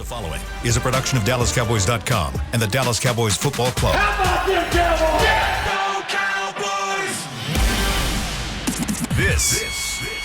following is a production of DallasCowboys.com and the Dallas Cowboys Football Club. How about them Cowboys? Yeah, go Cowboys! This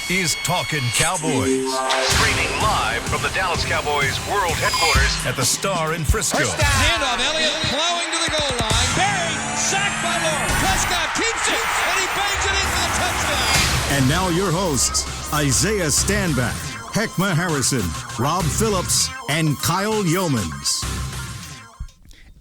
is Talkin' Cowboys. Streaming live from the Dallas Cowboys World Headquarters at the Star in Frisco. First down. Handoff. Elliott plowing to the goal line. Barry, sacked by Lord. Prescott keeps it, and he bangs it in for the touchdown. And now your hosts, Isaiah Stanback, Heckma Harrison, Rob Phillips, and Kyle Yeomans.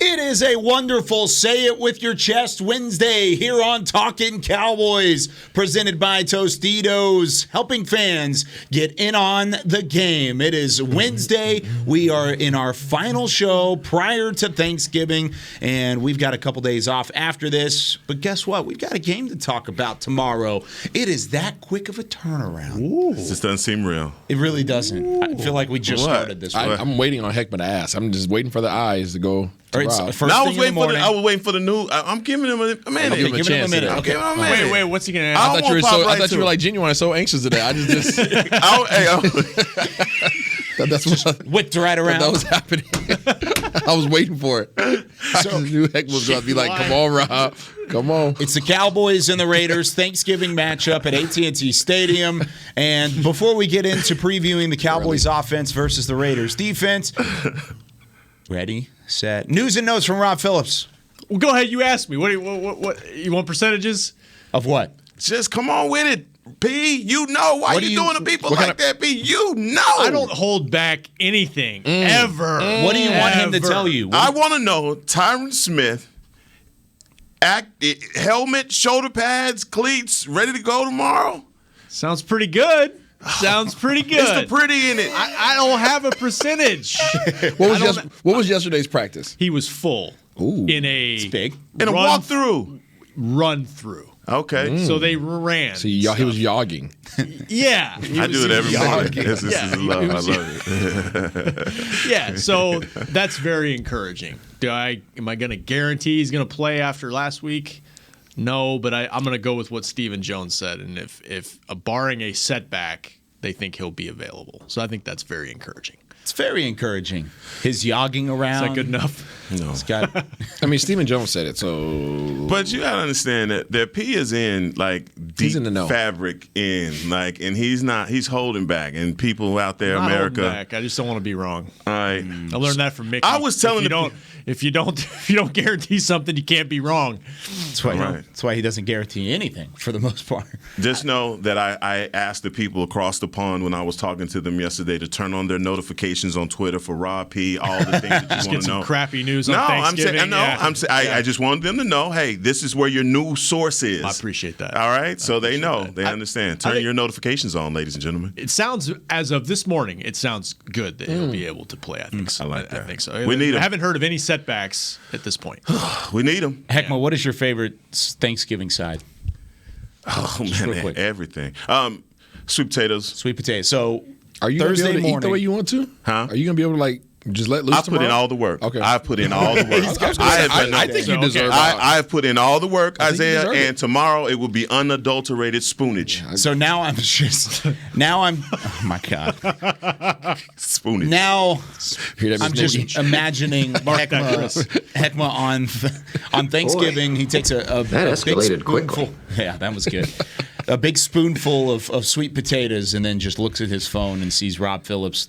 It is a wonderful Say It With Your Chest Wednesday here on Talkin' Cowboys, presented by Tostitos, helping fans get in on the game. It is Wednesday. We are in our final show prior to Thanksgiving, and we've got a couple days off after this. But guess what? We've got a game to talk about tomorrow. It is that quick of a turnaround. Ooh. This doesn't seem real. It really doesn't. Ooh. I feel like we just started this. I'm waiting on Heckman to ask. I'm just waiting for the eyes to go. Right, so I was waiting for the news. I'm giving him a minute. Give him a chance. Okay. Wait, what's he going to ask? I thought you were like genuine, so anxious today. I just that's what whipped right around. That was happening. I was waiting for it. I just knew Heck was going to be like, "Come on, Rob, come on." It's the Cowboys and the Raiders Thanksgiving matchup at AT&T Stadium. And before we get into previewing the Cowboys offense versus the Raiders defense, ready, set, news and notes from Rob Phillips. Well, go ahead. You asked me. What you want percentages of what? Just come on with it. P, you know why you doing to people like that, P? You know. I don't hold back anything, ever. What do you want him to tell you? I want to know Tyron Smith, helmet, shoulder pads, cleats, ready to go tomorrow? Sounds pretty good. Sounds pretty good. It's the pretty in it. I don't have a percentage. What was yesterday's practice? He was full. Ooh. In a walkthrough. Run through. Okay. So they ran. So he was yogging. Yeah. I do it every morning. This is love. I love it. Yeah, so that's very encouraging. Am I going to guarantee he's going to play after last week? No, but I'm going to go with what Stephen Jones said. And if barring a setback, they think he'll be available. So I think that's very encouraging. It's very encouraging. His yogging around. Is that good enough? No. It's got. I mean, Stephen Jones said it, so. But you gotta understand that P is in like deep in the know. Fabric and he's not. He's holding back, and people out there, not America. Holding back. I just don't want to be wrong. I learned that from Mickey. I was telling if you don't guarantee something, you can't be wrong. That's why he doesn't guarantee anything for the most part. Just know that I asked the people across the pond when I was talking to them yesterday to turn on their notifications on Twitter for Rob P. All the things that you want to know. Just get some crappy news on Thanksgiving. I just wanted them to know, hey, this is where your news source is. I appreciate that. All right, so they know, they understand. Turn your notifications on, ladies and gentlemen. It sounds, as of this morning, it sounds good that he'll be able to play. I think so. I like that. I think so. We need him. I haven't heard of any setbacks at this point. We need him. Heckma, what is your favorite Thanksgiving side? Oh man, everything. Sweet potatoes. Sweet potatoes. So are you Thursday gonna be able to morning, eat the way you want to? Huh? Are you gonna be able to just let loose? I put in all the work. Okay. I've put in all the work. I think you deserve. I have put in all the work, Isaiah, and tomorrow it will be unadulterated spoonage. So now I'm oh my God. Spoonage. Now I'm just imagining Heckma on Thanksgiving. Boy, he takes a that escalated quickly. Yeah, that was good. A big spoonful of sweet potatoes, and then just looks at his phone and sees Rob Phillips'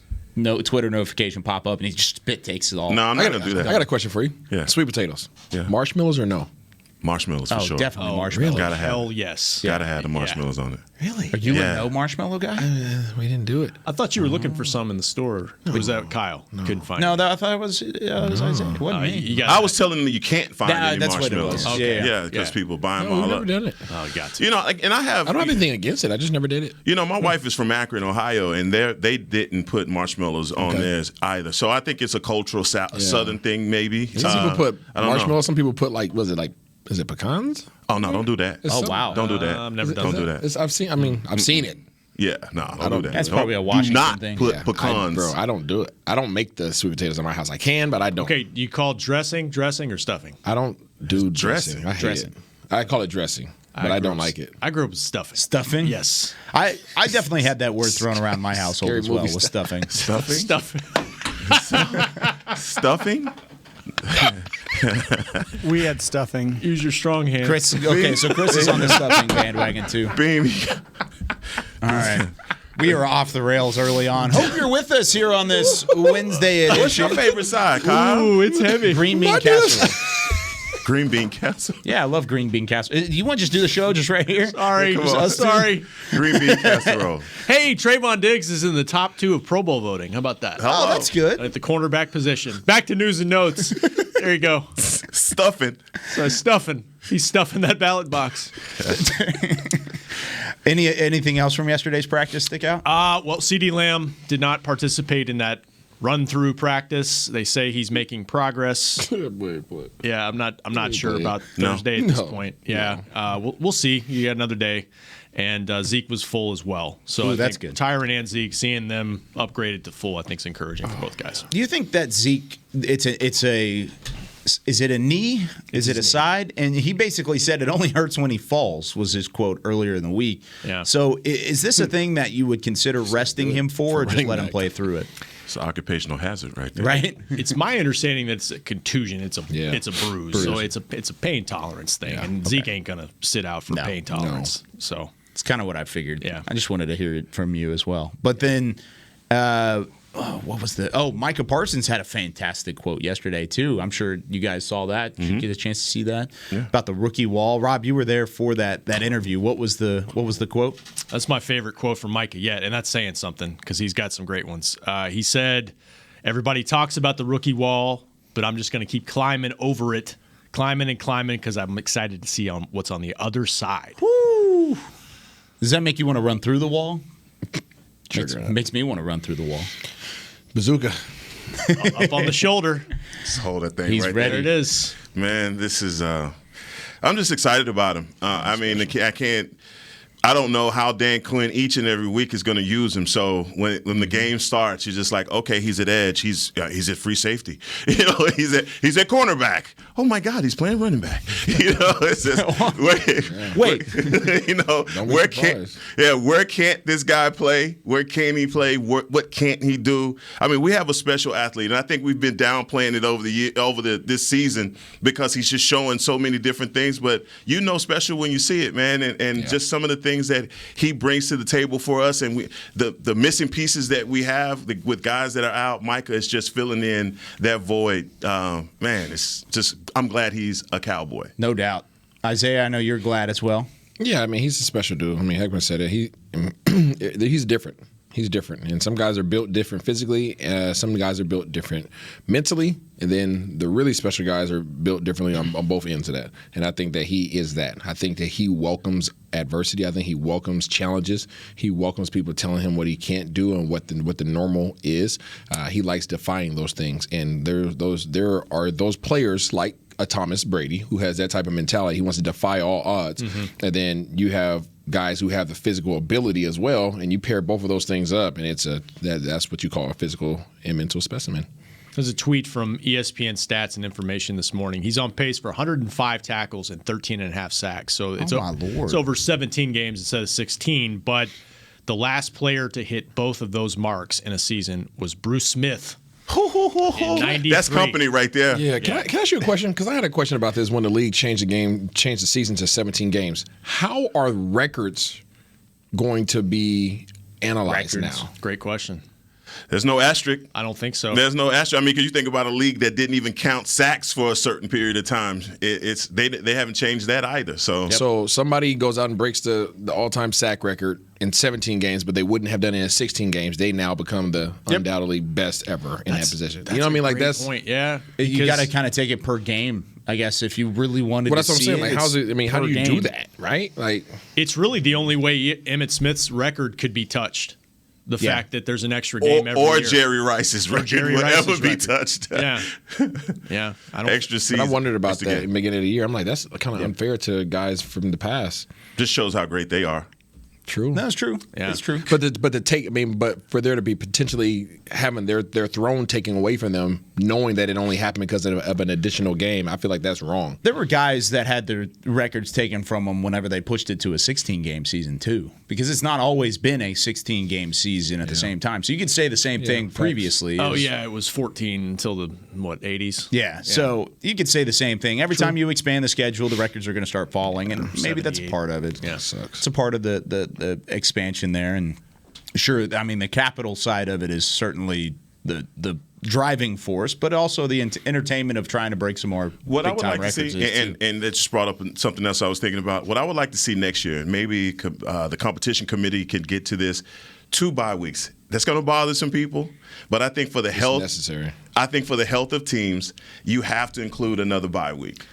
Twitter notification pop up, and he just spit takes it all. No, I'm not going to do that. I got a question for you. Yeah. Sweet potatoes. Yeah. Marshmallows or no? Marshmallows for sure. Definitely marshmallows. Gotta have Hell yes. Gotta have the marshmallows on it. Really? Are you a no marshmallow guy? We didn't do it. I thought you were looking for some in the store. Or was that Kyle? No. Couldn't find No, it. I thought it was Isaiah. It wasn't me. I was telling them you can't find any that's marshmallows. What it was. Yeah, because people buy them No, all we've up. never done it. Oh, got to. You know, and I don't have anything against it. I just never did it. You know, my wife is from Akron, Ohio, and they didn't put marshmallows on theirs either. So I think it's a cultural Southern thing, maybe. Some people put marshmallows. Know. Some people put is it pecans? Oh no, don't do that. Wow. Don't do that. I've never done Don't do that. I've seen it. Yeah, no, don't do that. That's probably a Washington thing. Do not put pecans. I don't do it. I don't make the sweet potatoes in my house. I can, but I don't. Okay, you call dressing or stuffing? I don't do dressing. I hate it. I call it dressing, but I don't like it. I grew up with stuffing. Stuffing? Yes. I definitely had that word thrown around my household as well, with stuffing. Stuffing? Stuffing. Stuffing? We had stuffing. Use your strong hand. Chris. Okay, so Chris is on the stuffing bandwagon too. Bean. All right. We are off the rails early on. Hope you're with us here on this Wednesday edition. What's your favorite side, Kyle? Ooh, it's heavy. Green bean casserole. Green bean casserole. Yeah, I love green bean casserole. You want to just do the show just right here? Sorry. Come on. Sorry. Green bean casserole. Hey, Trayvon Diggs is in the top 2 of Pro Bowl voting. How about that? Oh, that's good. At the cornerback position. Back to news and notes. There you go. Stuffing. So stuffing. He's stuffing that ballot box. Anything else from yesterday's practice stick out? Well, CeeDee Lamb did not participate in that run-through practice. They say he's making progress. Yeah, I'm not sure about Thursday at this point. Yeah, we'll see. You got another day, and Zeke was full as well. So I that's think good. Tyron and Zeke, seeing them upgraded to full, I think is encouraging for both guys. Do you think that Zeke? Is it a knee? Is it a side? And he basically said it only hurts when he falls, was his quote earlier in the week. Yeah. So is this a thing that you would consider resting him for, or just let him play through it? It's an occupational hazard right there. Right? It's my understanding that it's a contusion. It's a bruise. So it's a pain tolerance thing, and Zeke ain't gonna sit out for pain tolerance. So it's kind of what I figured. Yeah. I just wanted to hear it from you as well. But then, what was Micah Parsons had a fantastic quote yesterday too. I'm sure you guys saw that. Did you get a chance to see that? Yeah. About the rookie wall. Rob, you were there for that interview. What was the quote? That's my favorite quote from Micah yet, and that's saying something because he's got some great ones. He said, "Everybody talks about the rookie wall, but I'm just going to keep climbing over it, climbing and climbing because I'm excited to see what's on the other side." Woo! Does that make you want to run through the wall? Makes me want to run through the wall. Bazooka. Up on the shoulder. Just hold that thing He's right ready. There it is. Man, this is I'm just excited about him. I don't know how Dan Quinn each and every week is going to use him. So when the game starts, you're just like, okay, he's at edge. He's at free safety. You know, he's at cornerback. Oh my God, he's playing running back. You know, it's just Wait. You know, where can't this guy play? Where can he play? What can't he do? I mean, we have a special athlete, and I think we've been downplaying it this season because he's just showing so many different things. But you know, special when you see it, man, and just some of the things that he brings to the table for us, and the missing pieces that we have with guys that are out. Micah is just filling in that void. Man, it's just I'm glad he's a Cowboy. No doubt. Isaiah, I know you're glad as well. Yeah, I mean, he's a special dude. I mean, Heckman said it. He's different. He's different. And some guys are built different physically. Some guys are built different mentally. And then the really special guys are built differently on both ends of that. And I think that he is that. I think that he welcomes adversity. I think he welcomes challenges. He welcomes people telling him what he can't do and what the normal is. He likes defying those things. And there are those players like a Thomas Brady who has that type of mentality. He wants to defy all odds. Mm-hmm. And then you have guys who have the physical ability as well, and you pair both of those things up, and that's what you call a physical and mental specimen. There's a tweet from ESPN Stats and Information this morning. He's on pace for 105 tackles and 13.5 sacks. So it's over 17 games instead of 16. But the last player to hit both of those marks in a season was Bruce Smith. In 93. That's company right there. Yeah. Can I ask you a question? Because I had a question about this when the league changed the season to 17 games. How are records going to be analyzed now? Great question. There's no asterisk. I don't think so. There's no asterisk. I mean, because you think about a league that didn't even count sacks for a certain period of time. They haven't changed that either. So somebody goes out and breaks the all-time sack record in 17 games, but they wouldn't have done it in 16 games. They now become the undoubtedly best ever in that position. You know what I mean? Like that's point. Yeah. You got to kind of take it per game, I guess, if you really wanted to see it. That's what I'm saying. Like, how do you do that, right? Like, it's really the only way Emmitt Smith's record could be touched. The fact that there's an extra game every year. Or Jerry Rice's record will ever be touched. Yeah. Extra season. But I wondered about that in the beginning of the year. I'm like, that's kind of unfair to guys from the past. Just shows how great they are. True. That's true. Yeah. It's true. But for there to be potentially having their throne taken away from them, knowing that it only happened because of an additional game, I feel like that's wrong. There were guys that had their records taken from them whenever they pushed it to a 16-game season too, because it's not always been a 16-game season at the same time. So you could say the same thing previously. Oh yeah, it was 14 until the 80s. Yeah, so you could say the same thing. Every time you expand the schedule, the records are going to start falling, and maybe that's a part of it. Yeah, sucks. It's a part of the expansion there, and sure, I mean the capital side of it is certainly the driving force, but also the entertainment of trying to break some more what I would big-time like to records. see, and that just brought up something else I was thinking about. What I would like to see next year, and maybe the competition committee can get to this, 2 bye weeks. That's going to bother some people, but I think for the health necessary. I think for the health of teams, you have to include another bye week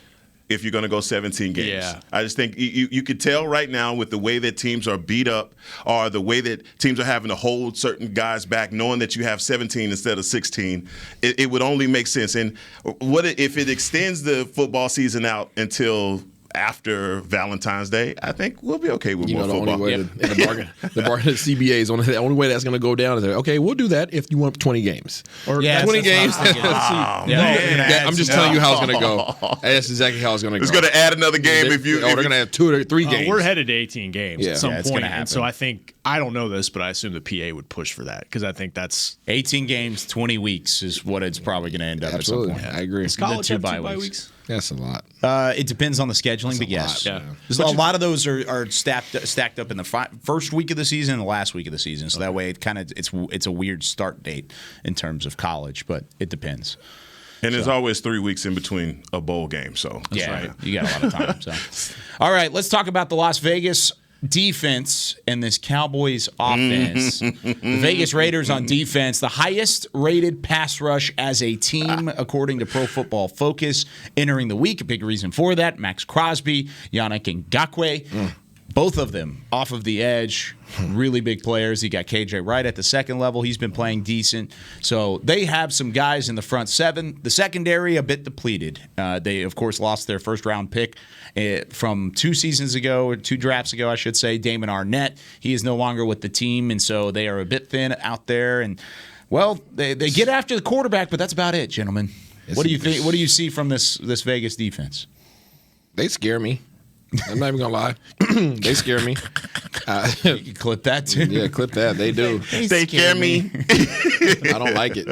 if you're going to go 17 games. Yeah. I just think you could tell right now with the way that teams are beat up or the way that teams are having to hold certain guys back, knowing that you have 17 instead of 16, it would only make sense. And what if it extends the football season out until after Valentine's Day? I think we'll be okay with more football. The only way the bargain CBA is the only way that's going to go down is okay, we'll do that if you want 20 games. Or 20 games. I'm just telling you how it's going to go. That's exactly how it's going to go. It's going to add another game they're going to have 2 or 3 games. We're headed to 18 games at some it's point, gonna and so I don't know this, but I assume the PA would push for that because I think that's 18 games, 20 weeks is what it's probably going to end up Absolutely. at some point. I agree. Does college The have 2 2 bye weeks? That's a lot. It depends on the scheduling, but yes. lot, yeah. There's a lot of those are stacked up in the first week of the season and the last week of the season. So that way it's a weird start date in terms of college, but it depends. And there's always 3 weeks in between a bowl game, so You got a lot of time. So, all right, let's talk about the Las Vegas defense and this Cowboys offense. The Vegas Raiders on defense, the highest rated pass rush as a team, according to Pro Football Focus, entering the week. A big reason for that, Max Crosby, Yannick Ngakoue. Both of them off of the edge, really big players. You got KJ Wright at the second level. He's been playing decent. So they have some guys in the front seven. The secondary, a bit depleted. They, of course, lost their first-round pick from 2 seasons ago, or 2 drafts ago, I should say, Damon Arnett. He is no longer with the team, and so they are a bit thin out there. And, well, they get after the quarterback, but that's about it, gentlemen. What do you think? What do you see from this Vegas defense? They scare me. I'm not even gonna lie. They scare me. You can clip that too. Yeah, clip that. They do. They scare me. I don't like it.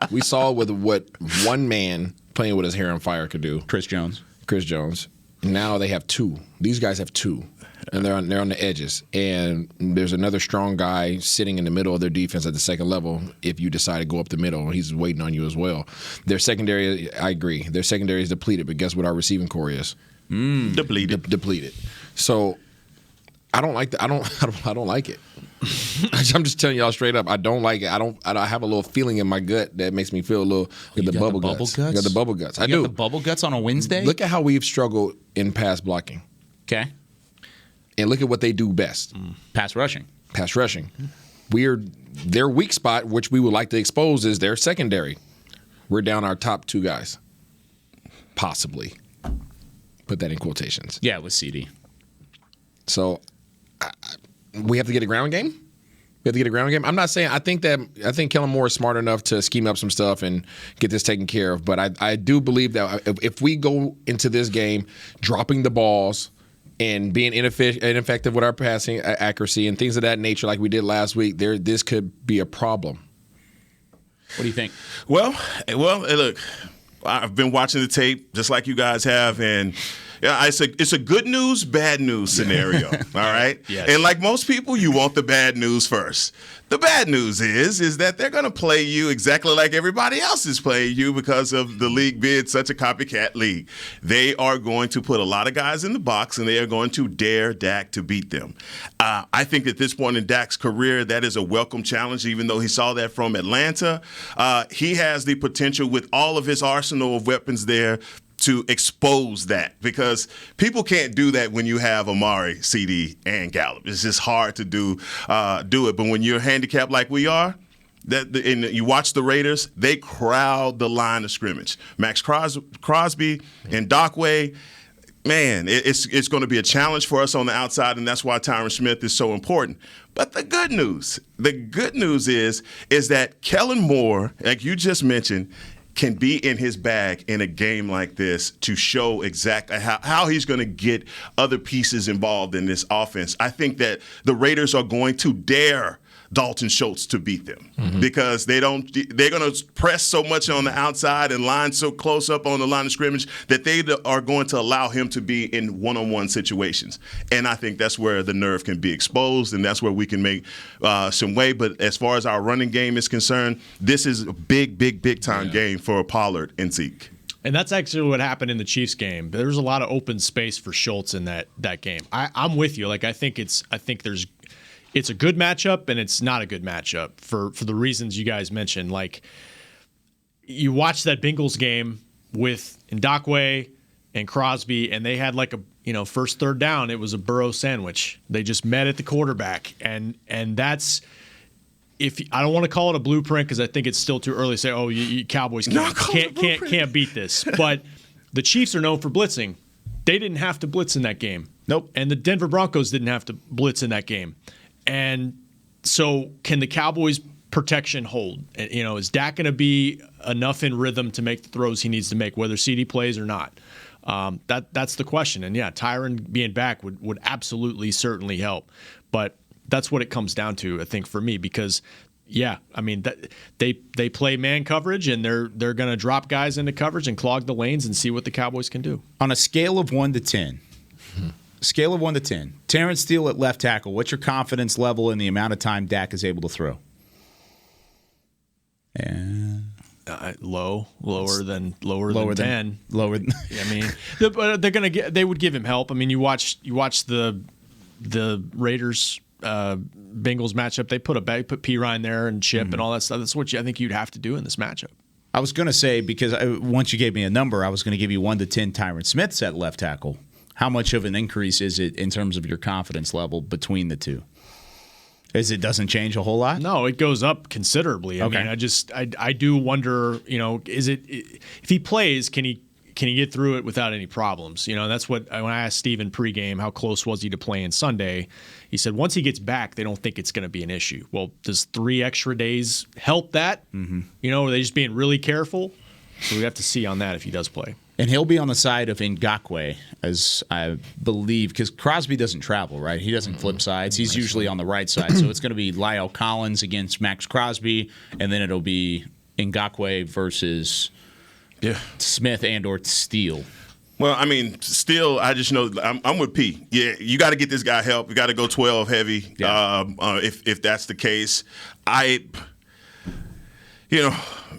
We saw with what one man playing with his hair on fire could do. Chris Jones. Now they have 2. These guys have 2, and they're on the edges. And there's another strong guy sitting in the middle of their defense at the second level. If you decide to go up the middle, he's waiting on you as well. Their secondary, I agree. Their secondary is depleted, but guess what our receiving core is? Depleted. So I don't like that. I don't like it. I'm just telling y'all straight up. I don't like it. I have a little feeling in my gut that makes me feel a little. You got got the bubble guts? I got the bubble guts. I You do. got the bubble guts on a Wednesday? Look at how we've struggled in pass blocking, Okay. and look at what they do best. Pass rushing. Pass rushing. Their weak spot, which we would like to expose, is their secondary. We're down our top 2 guys, possibly. Put that in quotations. Yeah, with CD. So we have to get a ground game. I'm not saying I think Kellen Moore is smart enough to scheme up some stuff and get this taken care of. But I do believe that if we go into this game dropping the balls and being ineffective with our passing accuracy and things of that nature, like we did last week, this could be a problem. What do you think? Well, look, I've been watching the tape just like you guys have, and yeah, it's a good news, bad news scenario. All right? Yes. And like most people, you want the bad news first. The bad news is that they're going to play you exactly like everybody else is playing you because of the league being such a copycat league. They are going to put a lot of guys in the box, and they are going to dare Dak to beat them. I think at this point in Dak's career, that is a welcome challenge, even though he saw that from Atlanta. He has the potential with all of his arsenal of weapons there to expose that, because people can't do that when you have Amari, CD, and Gallup. It's just hard to do it. But when you're handicapped like we are, and you watch the Raiders, they crowd the line of scrimmage. Max Crosby and Ngakoue, man, it's going to be a challenge for us on the outside, and that's why Tyron Smith is so important. But the good news is that Kellen Moore, like you just mentioned, can be in his bag in a game like this to show exactly how he's going to get other pieces involved in this offense. I think that the Raiders are going to dare Dalton Schultz to beat them because they're going to press so much on the outside and line so close up on the line of scrimmage that they are going to allow him to be in one-on-one situations. And I think that's where the nerve can be exposed, and that's where we can make some way. But as far as our running game is concerned, this is a big time game for Pollard and Zeke. And that's actually what happened in the Chiefs game. There was a lot of open space for Schultz in that game. I'm with you. Like I think it's a good matchup and it's not a good matchup for the reasons you guys mentioned. Like you watch that Bengals game with Ndakwe and Crosby, and they had like a first third down. It was a Burrow sandwich. They just met at the quarterback, and that's. If I don't want to call it a blueprint because I think it's still too early to say, oh, you Cowboys can't beat this. But the Chiefs are known for blitzing. They didn't have to blitz in that game. Nope. And the Denver Broncos didn't have to blitz in that game. And so can the Cowboys' protection hold? Is Dak going to be enough in rhythm to make the throws he needs to make, whether CD plays or not? That's the question. And, yeah, Tyron being back would absolutely certainly help. But that's what it comes down to, I think, for me, because, yeah, I mean, they play man coverage, and they're going to drop guys into coverage and clog the lanes and see what the Cowboys can do. On a scale of 1 to 10, Terrence Steele at left tackle, what's your confidence level in the amount of time Dak is able to throw? Lower than 10. Lower than I mean, they would give him help. I mean, you watch the Raiders Bengals matchup. They put P. Ryan there and Chip and all that stuff. That's what I think you'd have to do in this matchup. I was going to say, because once you gave me a number, I was going to give you 1 to 10 Tyron Smiths at left tackle. How much of an increase is it in terms of your confidence level between the two? It doesn't change a whole lot? No, it goes up considerably. I mean, I do wonder, if he plays, can he get through it without any problems? That's what when I asked Steven pregame, how close was he to playing Sunday? He said once he gets back, they don't think it's going to be an issue. Well, does 3 extra days help that? Are they just being really careful? So we have to see on that if he does play. And he'll be on the side of Ngakoue, as I believe, because Crosby doesn't travel, right? He doesn't flip sides. He's usually on the right side. So it's going to be Lyle Collins against Max Crosby, and then it'll be Ngakoue versus Smith and or Steele. Well, I mean, still, I just know I'm with P. Yeah, you got to get this guy help. You got to go 12 heavy if that's the case.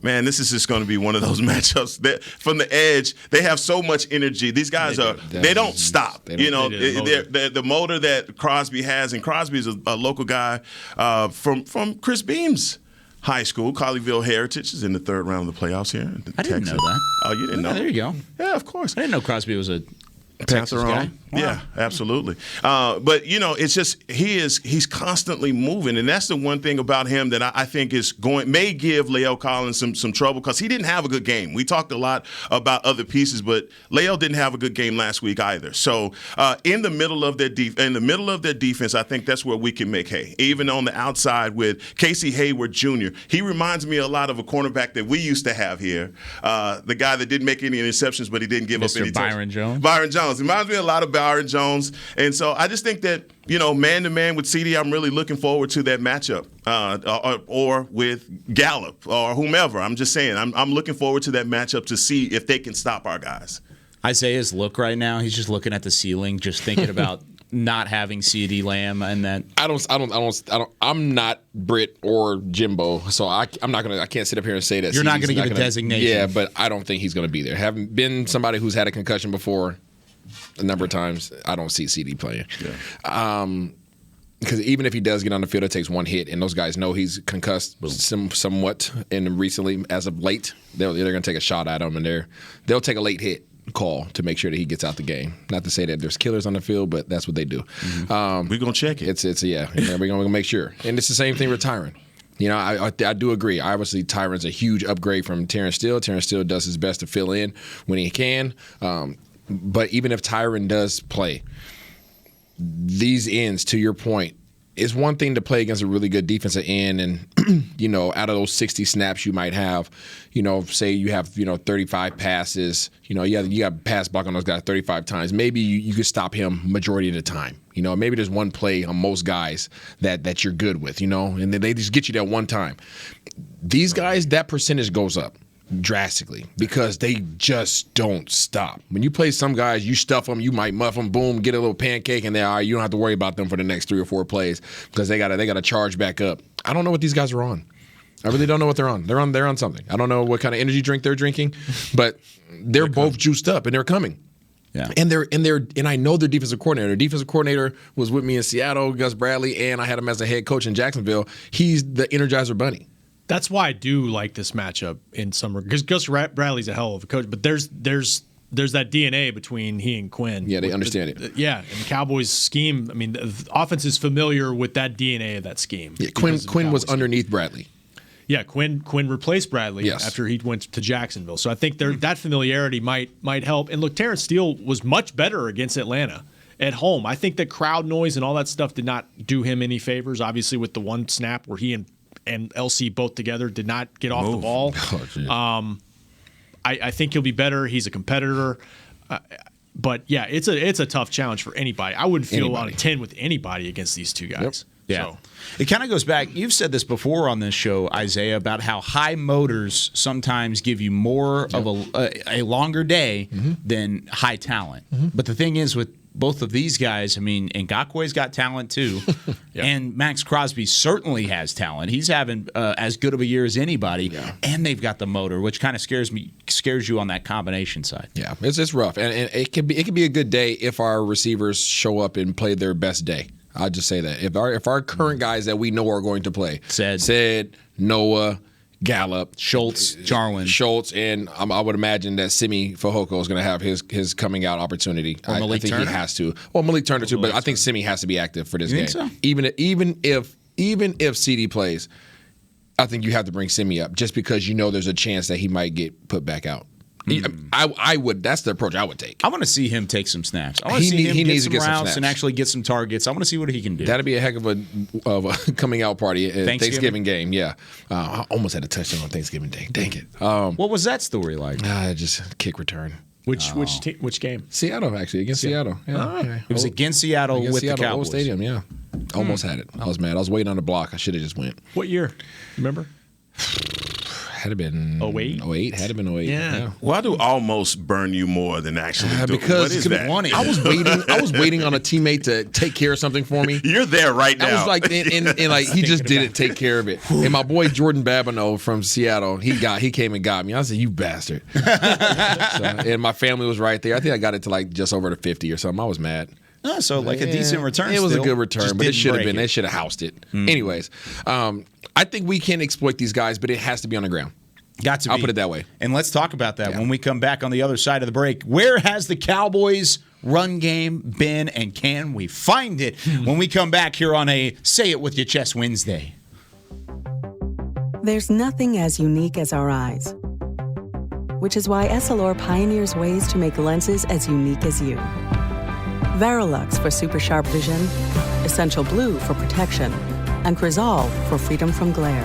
Man, this is just going to be one of those matchups that from the edge, they have so much energy. These guys they don't stop. The motor that Crosby has, and Crosby is a local guy from Chris Beam's high school. Colleyville Heritage is in the 3rd round of the playoffs here in Texas. I didn't know that. Oh, you didn't know? There you go. Yeah, of course. I didn't know Crosby was a Texas guy. Wow. Yeah, absolutely. But it's just he's constantly moving, and that's the one thing about him that I think may give Lyle Collins some trouble because he didn't have a good game. We talked a lot about other pieces, but Lyle didn't have a good game last week either. So in the middle of their defense, I think that's where we can make hay. Even on the outside with Casey Hayward Jr., he reminds me a lot of a cornerback that we used to have here, the guy that didn't make any interceptions, but he didn't give up any Byron Jones. Byron Jones. It reminds me a lot of Byron Jones. And so I just think that, man-to-man with CD, I'm really looking forward to that matchup or with Gallup or whomever. I'm just saying, I'm looking forward to that matchup to see if they can stop our guys. Isaiah's look right now, he's just looking at the ceiling, just thinking about not having CeeDee Lamb and that. I'm not Britt or Jimbo, so I can't sit up here and say that. You're not going to give a designation. Yeah, but I don't think he's going to be there. Having been somebody who's had a concussion before, a number of times, I don't see CD playing. Yeah. Because even if he does get on the field, it takes one hit, and those guys know he's concussed somewhat. And recently, as of late, they're going to take a shot at him, and they'll take a late hit call to make sure that he gets out the game. Not to say that there's killers on the field, but that's what they do. Mm-hmm. We're going to check it. We're going to make sure. And it's the same thing with Tyron. I do agree. Obviously, Tyron's a huge upgrade from Terrence Steele. Terrence Steele does his best to fill in when he can. But even if Tyron does play, these ends, to your point, it's one thing to play against a really good defensive end and, out of those 60 snaps you might have, say you have, 35 passes, you got pass block on those guys 35 times. Maybe you could stop him majority of the time. Maybe there's one play on most guys that you're good with, and then they just get you that one time. These guys, that percentage goes up drastically because they just don't stop. When you play some guys, you stuff them, you might muff them, boom, get a little pancake, and all right, you don't have to worry about them for the next 3 or 4 plays because they got to charge back up. I don't know what these guys are on. I really don't know what they're on. They're on something. I don't know what kind of energy drink they're drinking, but they're both juiced up and they're coming. Yeah. And I know their defensive coordinator. Their defensive coordinator was with me in Seattle, Gus Bradley, and I had him as a head coach in Jacksonville. He's the Energizer Bunny. That's why I do like this matchup in some regard, because Gus Bradley's a hell of a coach, but there's that DNA between he and Quinn. Yeah, they understand it. And the Cowboys scheme, the offense is familiar with that DNA of that scheme. Yeah, Quinn was underneath Bradley. Yeah, Quinn replaced Bradley after he went to Jacksonville. So I think that familiarity might help. And look, Terrence Steele was much better against Atlanta at home. I think that crowd noise and all that stuff did not do him any favors, obviously with the one snap where he and LC both together did not get off the ball. I think he'll be better. He's a competitor. But, yeah, it's a tough challenge for anybody. I wouldn't feel out of 10 with anybody against these two guys. Yep. Yeah. So. It kind of goes back. You've said this before on this show, Isaiah, about how high motors sometimes give you more of a longer day than high talent. But the thing is with both of these guys, Ngakwe's got talent too, and Max Crosby certainly has talent. He's having as good of a year as anybody, and they've got the motor, which kind of scares you on that combination side. Yeah, it's rough, and it can be a good day if our receivers show up and play their best day. I'll just say that if our current guys that we know are going to play, said Noah, Gallup, Schultz, Jarwin, and I would imagine that Simi Fehoko is going to have his coming out opportunity. I think Turner? He has to. Well, Malik Turner too, but I think Simi has to be active for this game. So? Even if CD plays, I think you have to bring Simi up just because there's a chance that he might get put back out. I would. That's the approach I would take. I want to see him take some snaps. I want to see him get some routes and actually get some targets. I want to see what he can do. That'd be a heck of a coming out party at Thanksgiving game. Yeah, I almost had a touchdown on Thanksgiving Day. Dang it. What was that story like? Just kick return. Which game? Seattle, actually, against Seattle. Yeah. It was against Seattle with the Cowboys. Old Stadium. Yeah, almost had it. I was mad. I was waiting on the block. I should have just went. What year? Remember? Had it been 08? 08? Had it been 08? Yeah. Why do almost burn you more than actually do? Because what is that? I was waiting on a teammate to take care of something for me. You're there right now. I was like, and like he just didn't take care of it. And my boy Jordan Babineau from Seattle, he came and got me. I said, "You bastard!" And my family was right there. I think I got it to like just over to 50 or something. I was mad. Oh, so like a decent return. It was a good return, but it should have been. They should have housed it. Anyways, I think we can exploit these guys, but it has to be on the ground. Got to be. I'll put it that way. And let's talk about that when we come back on the other side of the break. Where has the Cowboys' run game been, and can we find it when we come back here on a Say It With Your Chest Wednesday? There's nothing as unique as our eyes, which is why Essilor pioneers ways to make lenses as unique as you. Verilux for super sharp vision, Essential Blue for protection, and Crizal for freedom from glare.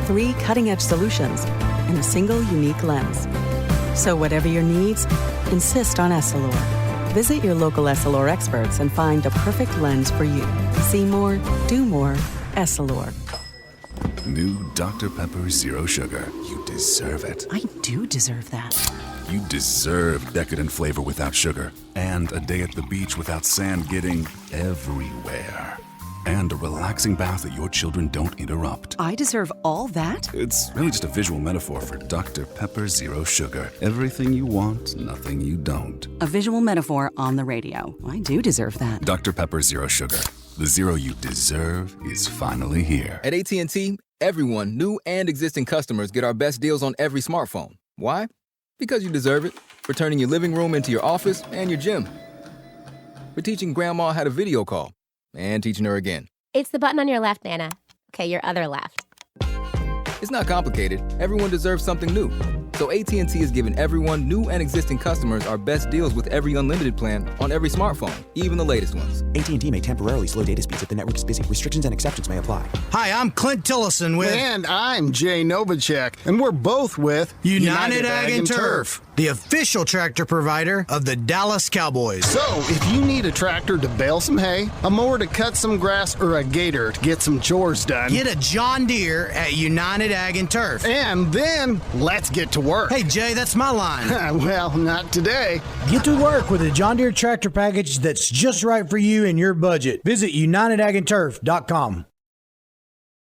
3 cutting-edge solutions in a single unique lens. So whatever your needs, insist on Essilor. Visit your local Essilor experts and find the perfect lens for you. See more, do more, Essilor. New Dr. Pepper Zero Sugar. You deserve it. I do deserve that. You deserve decadent flavor without sugar, and a day at the beach without sand getting everywhere. And a relaxing bath that your children don't interrupt. I deserve all that? It's really just a visual metaphor for Dr. Pepper Zero Sugar. Everything you want, nothing you don't. A visual metaphor on the radio. I do deserve that. Dr. Pepper Zero Sugar. The zero you deserve is finally here. At AT&T, everyone, new and existing customers, get our best deals on every smartphone. Why? Because you deserve it. For turning your living room into your office and your gym. For teaching grandma how to video call. And teaching her again. It's the button on your left, Nana. Okay, your other left. It's not complicated. Everyone deserves something new. So AT&T is giving everyone, new and existing customers, our best deals with every unlimited plan on every smartphone, even the latest ones. AT&T may temporarily slow data speeds if the network is busy. Restrictions and exceptions may apply. Hi, I'm Clint Tillison with... And I'm Jay Novacek, and we're both with... United Ag and Turf, the official tractor provider of the Dallas Cowboys. So, if you need a tractor to bale some hay, a mower to cut some grass, or a gator to get some chores done... Get a John Deere at United Ag and Turf. And then, let's get to work. Hey, Jay, that's my line. Well, not today. Get to work with a John Deere tractor package that's just right for you and your budget. Visit UnitedAgAndTurf.com.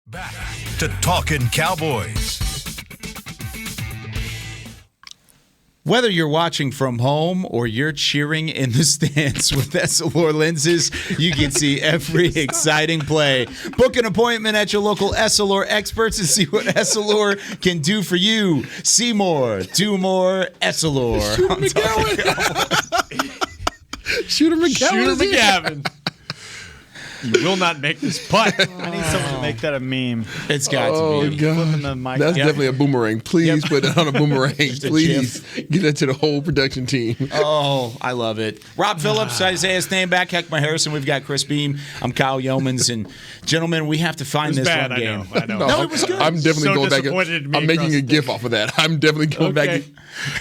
Back to Talkin' Cowboys. Whether you're watching from home or you're cheering in the stands with Essilor lenses, you can see every exciting play. Book an appointment at your local Essilor experts and see what Essilor can do for you. See more, do more, Essilor. Shooter McGavin. You will not make this putt. I need someone to make that a meme. It's got to be. God. That's definitely a boomerang. Please put it on a boomerang. Please get that to the whole production team. Oh, I love it. Rob Phillips, Isaiah Stanback, Heckma Harrison. We've got Chris Beam. I'm Kyle Yeomans. And, gentlemen, we have to find this run game. I know. No, it was good. I'm definitely going back. I'm making a GIF off of that. I'm definitely going back.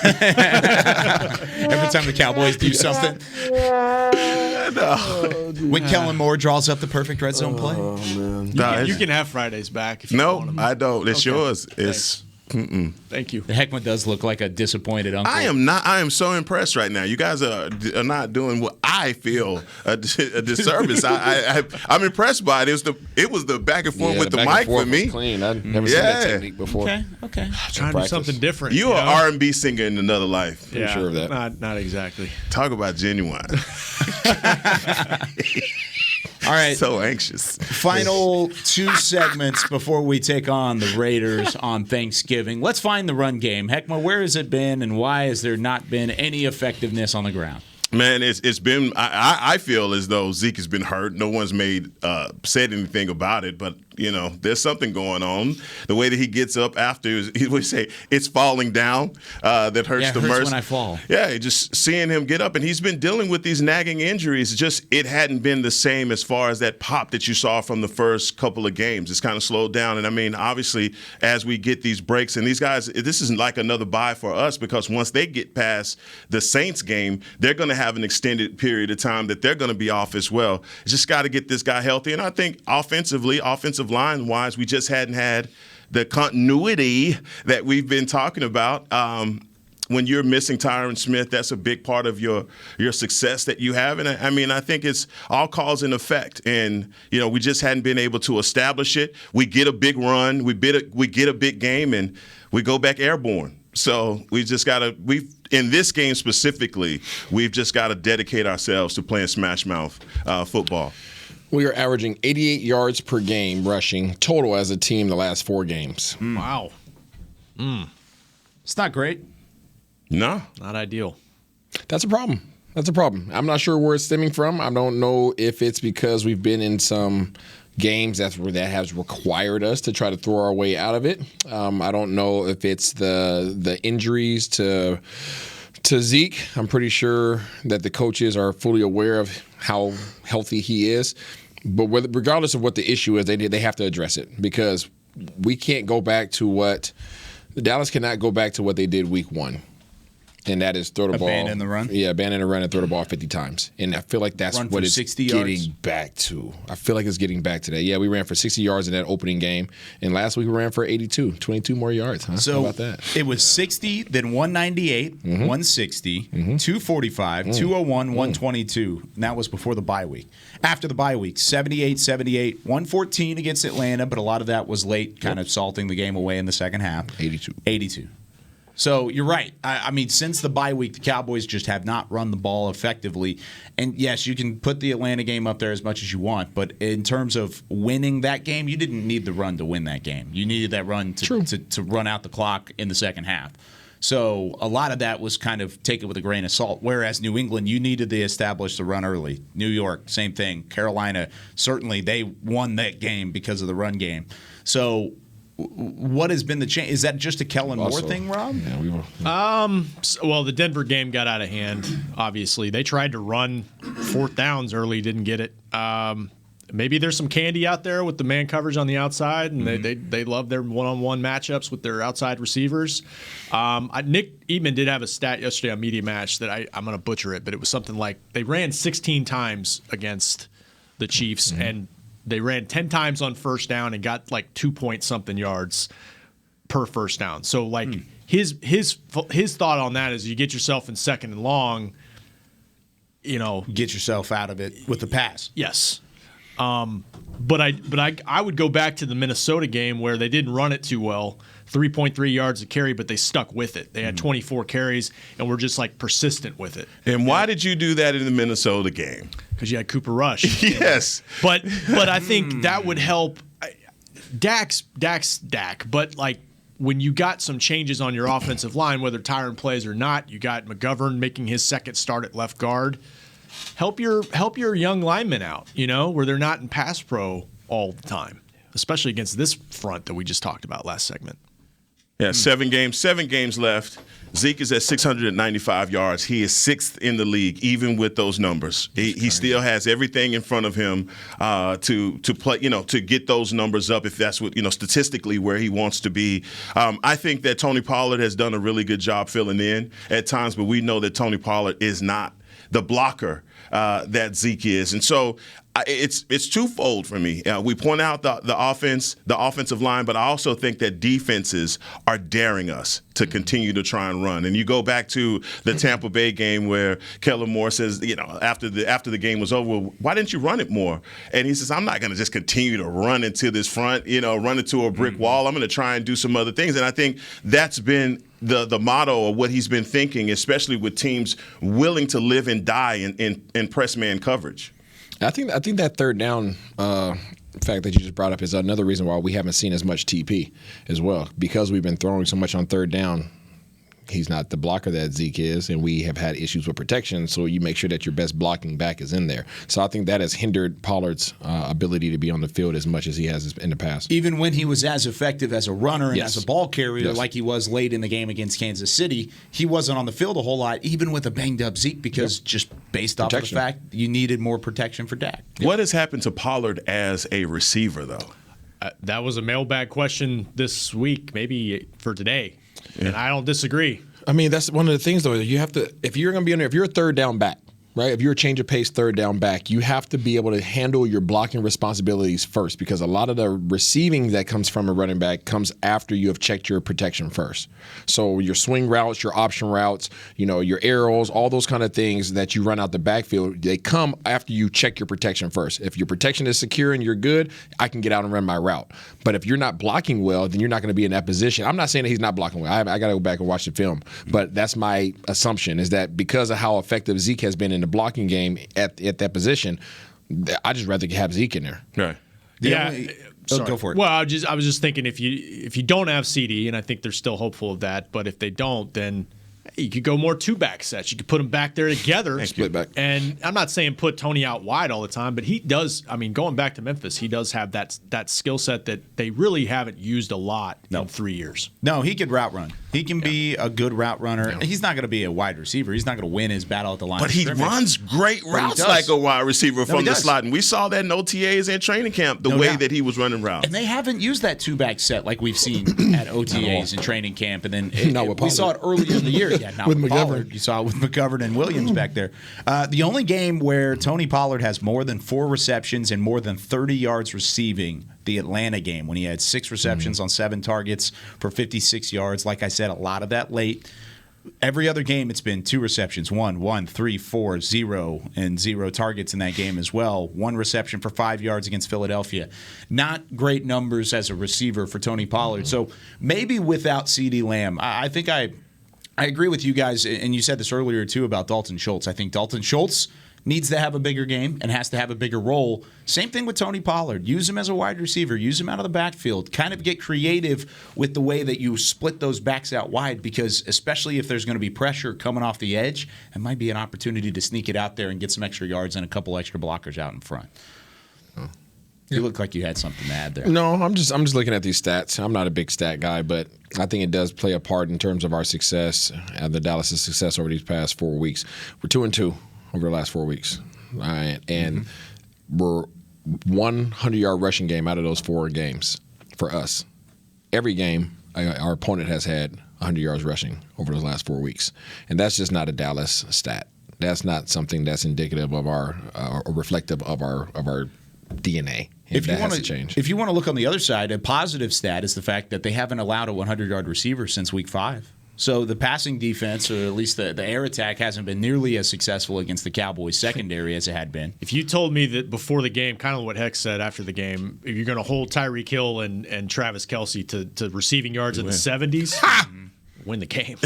Every time the Cowboys do something. When Kellen Moore draws up the perfect red zone play. Oh, man. You can have Fridays back if you want them. No, I don't. It's yours. It's Thank you. The Heckman does look like a disappointed uncle. I am not. I am so impressed right now. You guys are not doing what I feel a disservice. I'm impressed by it. It was the back and forth with the mic for me. Clean. I've never seen that technique before. Okay. Trying to do something different. You are R&B singer in another life. Yeah, I'm sure of that. Not exactly. Talk about genuine. All right. So anxious. Final two segments before we take on the Raiders on Thanksgiving. Let's find the run game. Heckma, where has it been and why has there not been any effectiveness on the ground? Man, it's been. I feel as though Zeke has been hurt. No one's said anything about it, but there's something going on. The way that he gets up after, he would say it's falling down. That hurts the most. When I fall. Yeah, just seeing him get up, and he's been dealing with these nagging injuries. Just it hadn't been the same as far as that pop that you saw from the first couple of games. It's kind of slowed down, and I mean, obviously, as we get these breaks, and these guys, this isn't like another bye for us because once they get past the Saints game, they're going to have an extended period of time that they're going to be off as well. It's just got to get this guy healthy. And I think offensive line-wise, we just hadn't had the continuity that we've been talking about. When you're missing Tyron Smith, that's a big part of your success that you have. And I mean, I think it's all cause and effect. And, we just hadn't been able to establish it. We get a big run, we get a big game, and we go back airborne. So we just got to in this game specifically, we've just got to dedicate ourselves to playing smash mouth football. We are averaging 88 yards per game rushing total as a team the last 4 games. Wow. It's not great. No. Not ideal. That's a problem. I'm not sure where it's stemming from. I don't know if it's because we've been in some games that has required us to try to throw our way out of it. I don't know if it's the injuries to Zeke. I'm pretty sure that the coaches are fully aware of how healthy he is. But regardless of what the issue is, they have to address it because we can't go back to Dallas cannot go back to what they did week 1. And that is throw the ball. Abandon the run? Yeah, abandon the run and throw the ball 50 times. And I feel like that's run what it's 60 getting yards. back to. I feel like it's getting back to that. Yeah, we ran for 60 yards in that opening game. And last week we ran for 82, 22 more yards. Huh? So how about that? It was 60, then 198, 160, 245, 201, 122. And that was before the bye week. After the bye week, 78, 114 against Atlanta, but a lot of that was late, kind of salting the game away in the second half. 82. So you're right. I mean, since the bye week, the Cowboys just have not run the ball effectively. And, yes, you can put the Atlanta game up there as much as you want, but in terms of winning that game, you didn't need the run to win that game. You needed that run to run out the clock in the second half. So a lot of that was kind of take it with a grain of salt, whereas New England, you needed to establish the run early. New York, same thing. Carolina, certainly they won that game because of the run game. So what has been the change? Is that just a Kellen Moore thing, Rob? Yeah, we were. Well, the Denver game got out of hand. Obviously, they tried to run fourth downs early, didn't get it. Maybe there's some candy out there with the man coverage on the outside, and they love their one-on-one matchups with their outside receivers. Nick Eatman did have a stat yesterday on Media Match that I'm going to butcher it, but it was something like they ran 16 times against the Chiefs, and they ran 10 times on first down and got like 2-point-something yards per first down. So like his thought on that is you get yourself in second and long, get yourself out of it with the pass. Yes. But I would go back to the Minnesota game where they didn't run it too well, 3.3 yards a carry, but they stuck with it. They had 24 carries and were just like persistent with it. And why did you do that in the Minnesota game? Because you had Cooper Rush. Yes. But I think that would help. Dak's Dak, but like when you got some changes on your offensive line, whether Tyron plays or not, you got McGovern making his second start at left guard. Help your young linemen out, where they're not in pass pro all the time, especially against this front that we just talked about last segment. Yeah, 7 games left. Zeke is at 695 yards. He is 6th in the league, even with those numbers. He still has everything in front of him to play, to get those numbers up if that's what, statistically where he wants to be. I think that Tony Pollard has done a really good job filling in at times, but we know that Tony Pollard is not the blocker that Zeke is. And so it's twofold for me. We point out the offensive line, but I also think that defenses are daring us to continue to try and run. And you go back to the Tampa Bay game where Kellen Moore says, after the game was over, well, why didn't you run it more? And he says, I'm not going to just continue to run into this front, run into a brick wall. I'm going to try and do some other things. And I think that's been the motto of what he's been thinking, especially with teams willing to live and die in press man coverage. I think that third down fact that you just brought up is another reason why we haven't seen as much TP as well, because we've been throwing so much on third down. He's not the blocker that Zeke is, and we have had issues with protection, so you make sure that your best blocking back is in there. So I think that has hindered Pollard's ability to be on the field as much as he has in the past. Even when he was as effective as a runner and as a ball carrier like he was late in the game against Kansas City, he wasn't on the field a whole lot, even with a banged-up Zeke, because just based off of the fact you needed more protection for Dak. What has happened to Pollard as a receiver, though? That was a mailbag question this week, maybe for today. And I don't disagree. I mean, that's one of the things, though. You have to, if you're going to be in there, if you're a third down back, right? If you're a change of pace third down back, you have to be able to handle your blocking responsibilities first, because a lot of the receiving that comes from a running back comes after you have checked your protection first. So your swing routes, your option routes, your arrows, all those kind of things that you run out the backfield, they come after you check your protection first. If your protection is secure and you're good, I can get out and run my route. But if you're not blocking well, then you're not going to be in that position. I'm not saying that he's not blocking well. I got to go back and watch the film. But that's my assumption, is that because of how effective Zeke has been in the blocking game at that position, I just rather have Zeke in there. Right. Go for it. Well, I was just thinking if you don't have CD, and I think they're still hopeful of that, but if they don't, then you could go more two-back sets. You could put them back there together. Split back. And I'm not saying put Tony out wide all the time, but he does. I mean, going back to Memphis, he does have that skill set that they really haven't used a lot in 3 years. No, he could route run. He can be a good route runner. Yeah. He's not going to be a wide receiver. He's not going to win his battle at the line. But he runs great routes like a wide receiver from the slot. And we saw that in OTAs and training camp, the way that he was running routes. And they haven't used that two-back set like we've seen at OTAs and training camp. And then we saw it earlier in the year. Yeah, not with McGovern. You saw it with McGovern and Williams back there. The only game where Tony Pollard has more than 4 receptions and more than 30 yards receiving, the Atlanta game, when he had 6 receptions on 7 targets for 56 yards. Like I said, a lot of that late. Every other game, it's been 2 receptions, 1, 3, 4, 0, and 0 targets in that game as well. 1 reception for 5 yards against Philadelphia. Not great numbers as a receiver for Tony Pollard. So maybe without CeeDee Lamb, I think I agree with you guys, and you said this earlier too about Dalton Schultz. I think Dalton Schultz needs to have a bigger game and has to have a bigger role. Same thing with Tony Pollard. Use him as a wide receiver. Use him out of the backfield. Kind of get creative with the way that you split those backs out wide, because especially if there's going to be pressure coming off the edge, it might be an opportunity to sneak it out there and get some extra yards and a couple extra blockers out in front. You look like you had something to add there. No, I'm just looking at these stats. I'm not a big stat guy, but I think it does play a part in terms of our success and the Dallas' success over these past 4 weeks. We're 2-2 over the last 4 weeks, and we're 100-yard rushing game out of those 4 games for us. Every game, our opponent has had 100 yards rushing over those last 4 weeks, and that's just not a Dallas stat. That's not something that's indicative of our or reflective of our DNA. If you want to change, if you want to look on the other side, a positive stat is the fact that they haven't allowed a 100-yard receiver since week 5. So the passing defense, or at least the air attack, hasn't been nearly as successful against the Cowboys secondary as it had been. If you told me that before the game, kind of what Heck said after the game, if you're going to hold Tyreek Hill and Travis Kelce to receiving yards in the 70s, win the game.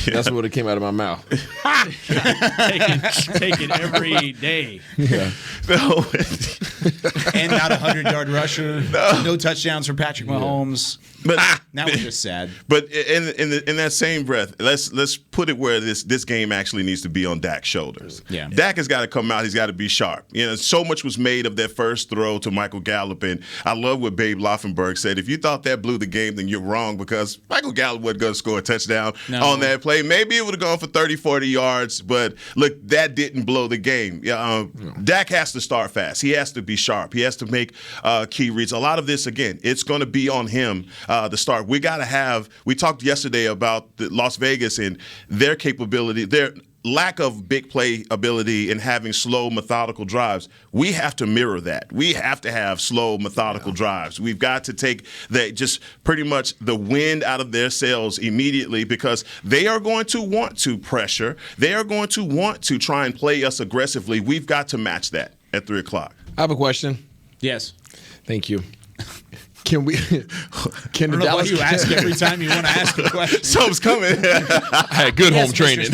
That's what it came out of my mouth. Take it every day. Yeah. No. And not a 100-yard rusher. No touchdowns for Patrick Mahomes. But now we're just sad. But in that same breath, let's put it where this game actually needs to be on Dak's shoulders. Yeah. Dak has got to come out. He's got to be sharp. So much was made of that first throw to Michael Gallup, and I love what Babe Laufenberg said. If you thought that blew the game, then you're wrong, because Michael Gallup wasn't going to score a touchdown on that play. Maybe it would have gone for 30, 40 yards, but look, that didn't blow the game. Dak has to start fast. He has to be sharp. He has to make key reads. A lot of this, again, it's going to be on him. The start. We talked yesterday about Las Vegas and their capability, their lack of big play ability and having slow, methodical drives. We have to mirror that. We have to have slow, methodical drives. We've got to take just pretty much the wind out of their sails immediately, because they are going to want to pressure. They are going to want to try and play us aggressively. We've got to match that at 3 o'clock. I have a question. Yes. Thank you. Can we? Can I don't know why you ask every time you want to ask a question. Something's coming. I had good home training.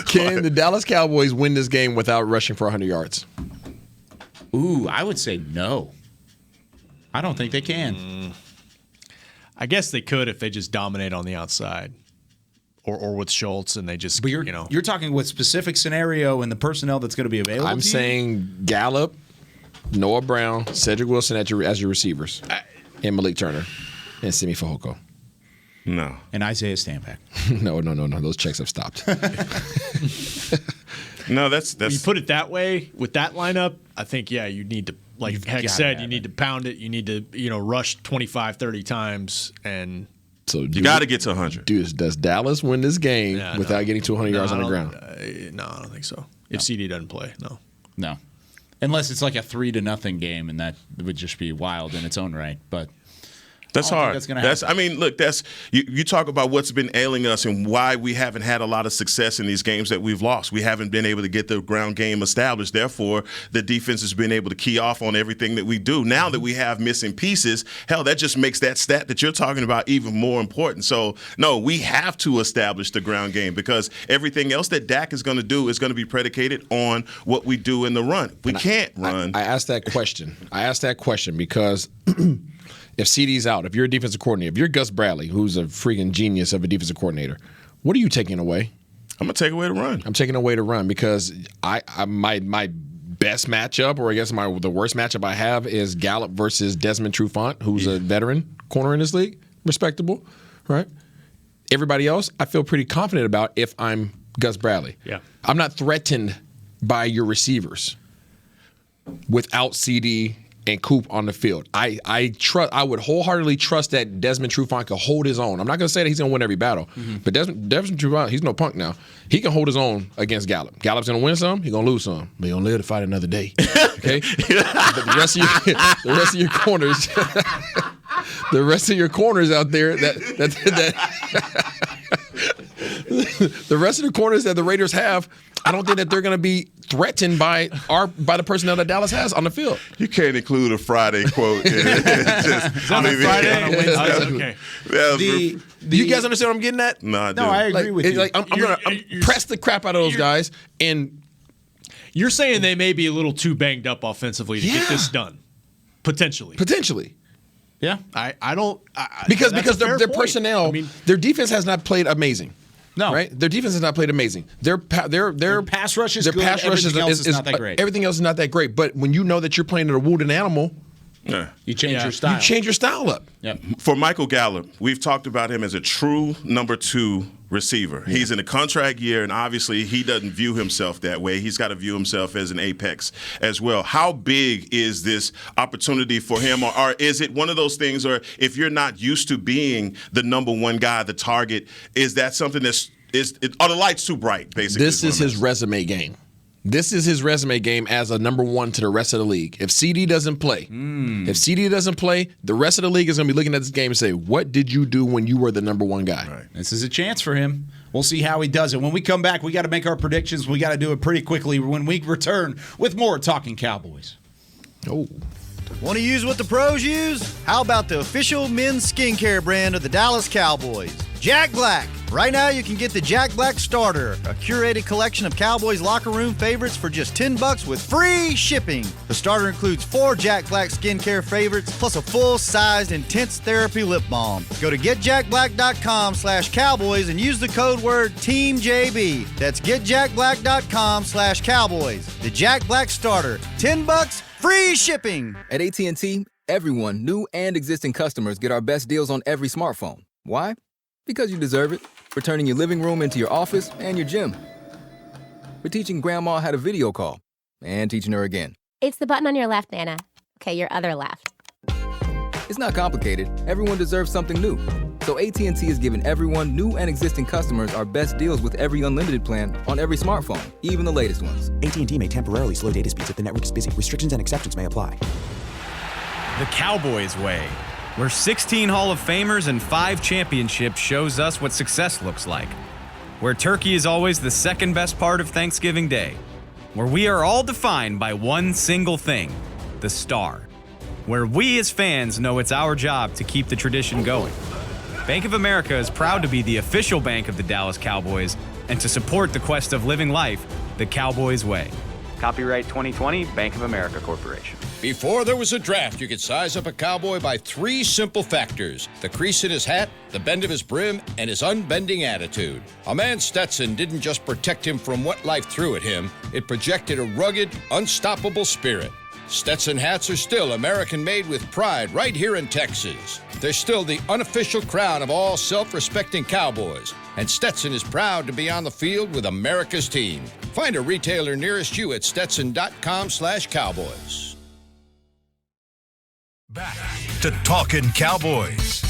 Can the Dallas Cowboys win this game without rushing for 100 yards? Ooh, I would say no. I don't think they can. I guess they could if they just dominate on the outside, or with Schultz and they just. But you're talking what specific scenario and the personnel that's going to be available. I'm saying Gallup, Noah Brown, Cedric Wilson as your receivers, and Malik Turner, and Simi Fehoko. No. And Isaiah Stanback. No. Those checks have stopped. No, that's. When you put it that way, with that lineup, I think, you need to, like Heck said, you need to pound it. You need to, rush 25, 30 times. And so you got to get to 100. Does Dallas win this game without getting to 100 yards on the ground? No, I don't think so. If CD doesn't play, no. Unless it's like a 3-0 game, and that would just be wild in its own right. But that's hard. You talk about what's been ailing us and why we haven't had a lot of success in these games that we've lost. We haven't been able to get the ground game established. Therefore, the defense has been able to key off on everything that we do. Now that we have missing pieces, that just makes that stat that you're talking about even more important. So, no, we have to establish the ground game, because everything else that Dak is going to do is going to be predicated on what we do in the run. We can't run. I asked that question. Because if CD's out, if you're a defensive coordinator, if you're Gus Bradley, who's a freaking genius of a defensive coordinator, what are you taking away? I'm going to take away the run. I'm taking away the run, because my best matchup, or I guess the worst matchup I have, is Gallup versus Desmond Trufant, who's a veteran corner in this league. Respectable, right? Everybody else, I feel pretty confident about if I'm Gus Bradley. Yeah. I'm not threatened by your receivers without CD and Coop on the field. I would wholeheartedly trust that Desmond Trufant can hold his own. I'm not going to say that he's going to win every battle, but Desmond Trufant, he's no punk now. He can hold his own against Gallup. Gallup's going to win some, he's going to lose some, but he's going to live to fight another day. Okay? But the rest of your corners, the rest of your corners out there the rest of the corners that the Raiders have, I don't think that they're going to be threatened by the personnel that Dallas has on the field. You can't include a Friday quote. Okay. Do you guys understand what I'm getting at? No, I do. No, I agree with you. I'm going to press the crap out of those guys. And you're saying they may be a little too banged up offensively to get this done, potentially. Yeah, I don't because their personnel, their defense has not played amazing. No. Right? Their defense has not played amazing. Their pass rush is good. Everything else is not that great. Everything else is not that great. But when you know that you're playing a wounded animal, you change your style. You change your style up. Yep. For Michael Gallup, we've talked about him as a true number 2 receiver. Yeah. He's in a contract year, and obviously he doesn't view himself that way. He's got to view himself as an apex as well. How big is this opportunity for him, or is it one of those things, or if you're not used to being the number 1 guy, the target, is that something are the lights too bright, basically? This is his resume game. This is his resume game as a number 1 to the rest of the league. If CD doesn't play, the rest of the league is going to be looking at this game and say, what did you do when you were the number 1 guy? Right. This is a chance for him. We'll see how he does it. When we come back, we got to make our predictions. We got to do it pretty quickly when we return with more Talking Cowboys. Oh. Want to use what the pros use? How about the official men's skincare brand of the Dallas Cowboys, Jack Black? Right now, you can get the Jack Black Starter, a curated collection of Cowboys locker room favorites for just $10 with free shipping. The starter includes 4 Jack Black skincare favorites, plus a full-sized intense therapy lip balm. Go to getjackblack.com/Cowboys and use the code word TEAMJB. That's getjackblack.com/Cowboys. The Jack Black Starter, $10, free shipping. At AT&T, everyone, new and existing customers, get our best deals on every smartphone. Why? Because you deserve it. For turning your living room into your office and your gym. For teaching Grandma how to video call and teaching her again. It's the button on your left, Nana. Okay, your other left. It's not complicated. Everyone deserves something new. So AT&T is giving everyone, new and existing customers, our best deals with every unlimited plan on every smartphone, even the latest ones. AT&T may temporarily slow data speeds if the network is busy. Restrictions and exceptions may apply. The Cowboys way, where 16 Hall of Famers and 5 championships shows us what success looks like. Where turkey is always the second best part of Thanksgiving Day. Where we are all defined by one single thing, the star. Where we as fans know it's our job to keep the tradition going. Bank of America is proud to be the official bank of the Dallas Cowboys and to support the quest of living life the Cowboys way. Copyright 2020, Bank of America Corporation. Before there was a draft, you could size up a cowboy by 3 simple factors: the crease in his hat, the bend of his brim, and his unbending attitude. A man Stetson didn't just protect him from what life threw at him, it projected a rugged, unstoppable spirit. Stetson hats are still American-made with pride right here in Texas. They're still the unofficial crown of all self-respecting cowboys, and Stetson is proud to be on the field with America's team. Find a retailer nearest you at stetson.com/cowboys. Back to Talkin' Cowboys.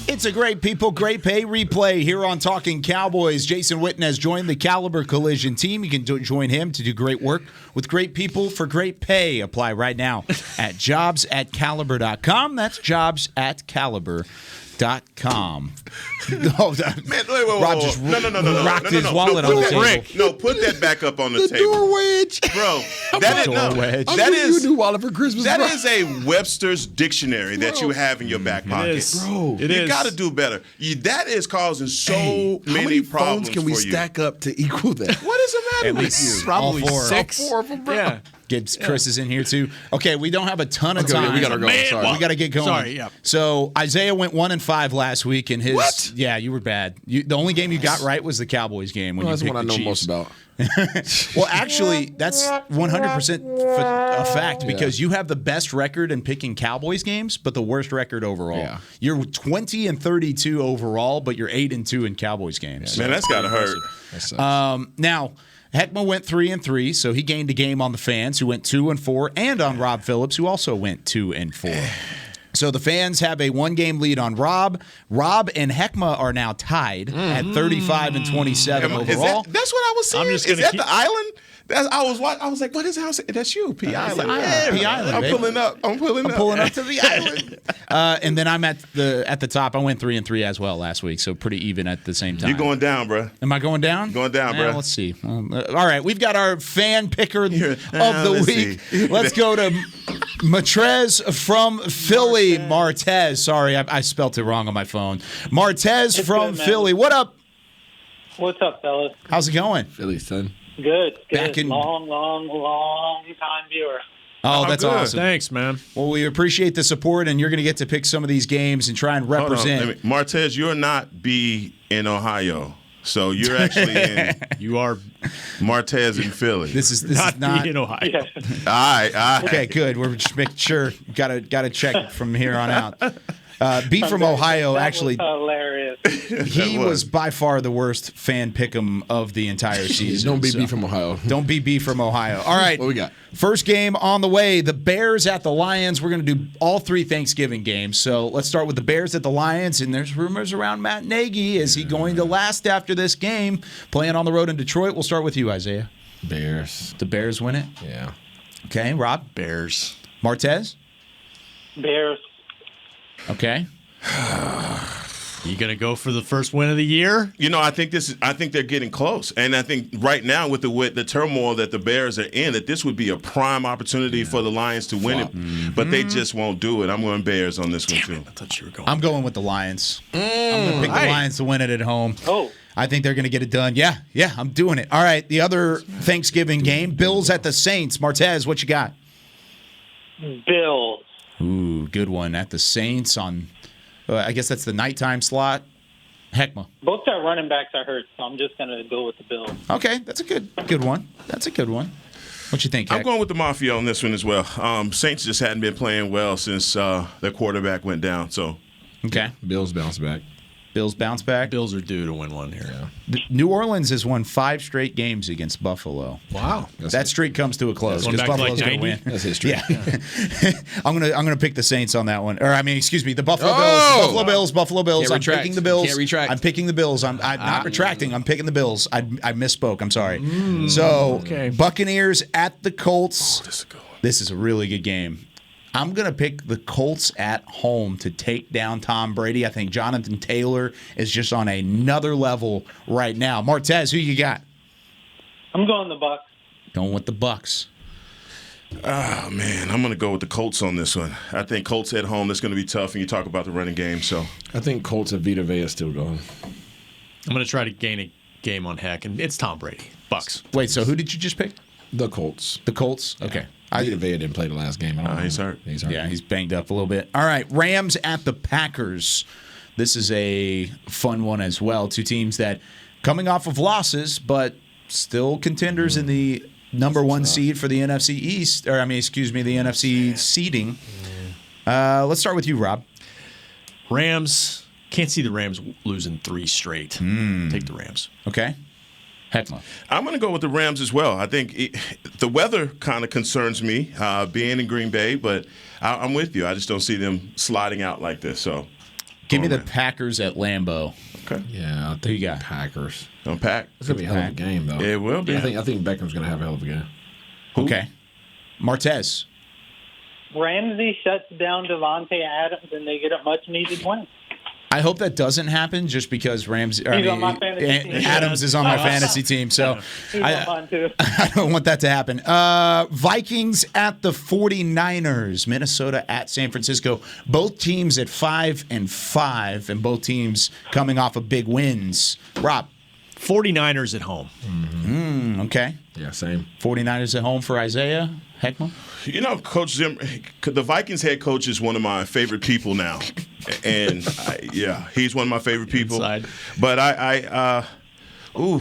It's a great people, great pay replay here on Talking Cowboys. Jason Witten has joined the Caliber Collision team. You can join him to do great work with great people for great pay. Apply right now at jobs@caliber.com. That's jobs@caliber.com. Oh, man, wait, Rob just rocked his wallet on the table. No, put that back up on the table. Door wedge. Bro, that is new wallet for Christmas. That is a Webster's dictionary that you have in your back pocket. It is. Bro, you got to do better. That is causing so many problems can we for you. stack up to equal that? What is the matter At with least you? Probably all 4. 6. All 4 of them, bro. Yeah. Chris is in here too. Okay, we don't have a ton of time. We gotta go. Sorry. We gotta get going. Sorry, yeah. So Isaiah went 1-5 last week in his. What? Yeah, you were bad. The only game you got right was the Cowboys game when you That's picked what I the know Chiefs. most about. Well, actually, that's 100% a fact because you have the best record in picking Cowboys games, but the worst record overall. Yeah. You're 20-32 overall, but you're 8-2 in Cowboys games. Man, that's gotta hurt. That sucks. Now, Heckma went 3-3, so he gained a game on the fans, who went 2-4, and on Rob Phillips, who also went 2-4. So the fans have a 1-game lead on Rob. Rob and Heckma are now tied at 35-27 overall. That's what I was saying. Is that the island? I was like, what is that? That's you, P Island. Yeah, P Island. I'm baby. pulling up. I'm pulling up to the island. And then I'm at the top. I went 3-3 as well last week, so pretty even at the same time. You're going down, bro. Am I going down? Going down, bro. Let's see. All right, we've got our fan picker of the week. Let's go to Matrez from Philly. Martez. Sorry, I spelt it wrong on my phone. Martez from Philly. What up? What's up, fellas? How's it going? Philly, son. Good. Back in- long time viewer. Oh, that's good. awesome. Thanks, man. Well, we appreciate the support, and you're going to get to pick some of these games and try and represent. Martez, you're not B in Ohio. So you're actually in. You are Martez in Philly. This is not in Ohio. Yeah. All right. Okay, good. We're just making sure. Got to check from here on out. B from Ohio, actually. Hilarious. He was by far the worst fan pick'em of the entire season. Don't be B from Ohio. Don't be B from Ohio. All right. What we got? First game on the way. The Bears at the Lions. We're going to do all three Thanksgiving games. So let's start with the Bears at the Lions. And there's rumors around Matt Nagy. Is he going to last after this game? Playing on the road in Detroit. We'll start with you, Isaiah. Bears. The Bears win it? Yeah. Okay, Rob? Bears. Martez? Bears. Okay. You gonna go for the first win of the year? I think they're getting close, and I think right now with the turmoil that the Bears are in, that this would be a prime opportunity for the Lions to win it, but they just won't do it. I'm going Bears on this one too. I thought you were going. I'm going with the Lions. I'm going to pick the Lions to win it at home. Oh. I think they're going to get it done. Yeah, I'm doing it. All right, the other Thanksgiving game, Bills at the Saints. Martez, what you got? Bills. Ooh, good one. At the Saints on, I guess that's the nighttime slot. Heckma. Both our running backs are hurt, so I'm just going to go with the Bills. Okay, that's a good one. That's a good one. What you think, Heck? I'm going with the Mafia on this one as well. Saints just hadn't been playing well since their quarterback went down. So, okay. Bills bounce back. Bills bounce back. Bills are due to win one here. Yeah. New Orleans has won 5 straight games against Buffalo. Wow, that streak comes to a close because Buffalo's going to win. That's history. Yeah, I'm gonna pick the Saints on that one. Or the Buffalo Bills. Buffalo Bills. I'm picking the Bills. Can't retract. I'm picking the Bills. I'm not retracting. I'm picking the Bills. I misspoke. I'm sorry. So Buccaneers at the Colts. Oh, this is a good one. This is a really good game. I'm going to pick the Colts at home to take down Tom Brady. I think Jonathan Taylor is just on another level right now. Martez, who you got? I'm going the Bucs. Going with the Bucs. Oh, man, I'm going to go with the Colts on this one. I think Colts at home, that's going to be tough, and you talk about the running game. So I think Colts at Vita Vea still going. I'm going to try to gain a game on Heck, and it's Tom Brady. Bucs. Wait, so who did you just pick? The Colts. The Colts? Okay. Vita Vea didn't play the last game. He's hurt. Yeah, he's banged up a little bit. All right, Rams at the Packers. This is a fun one as well. Two teams that coming off of losses, but still contenders in the number one seed for the NFC East. The NFC seeding. Let's start with you, Rob. Rams. Can't see the Rams losing 3 straight. Take the Rams. Okay. Heckma. I'm going to go with the Rams as well. I think the weather kind of concerns me, being in Green Bay, but I'm with you. I just don't see them sliding out like this. So, give me the Packers at Lambeau. Okay. Yeah, I think you got Packers. On Pack. It's going to be a hell of a game, though. It will be. I think Beckham's going to have a hell of a game. Okay. Martez. Ramsey shuts down Devontae Adams, and they get a much-needed win. I hope that doesn't happen just because on my fantasy team. Adams is on my fantasy team, so He's on mine too. I don't want that to happen. Vikings at the 49ers, Minnesota at San Francisco. Both teams at 5-5, and both teams coming off of big wins. Rob. 49ers at home. Okay. Yeah, same. 49ers at home for Isaiah. Heckman? Coach Zimmer, the Vikings head coach is one of my favorite people now. And, he's one of my favorite people. Inside. But I'm going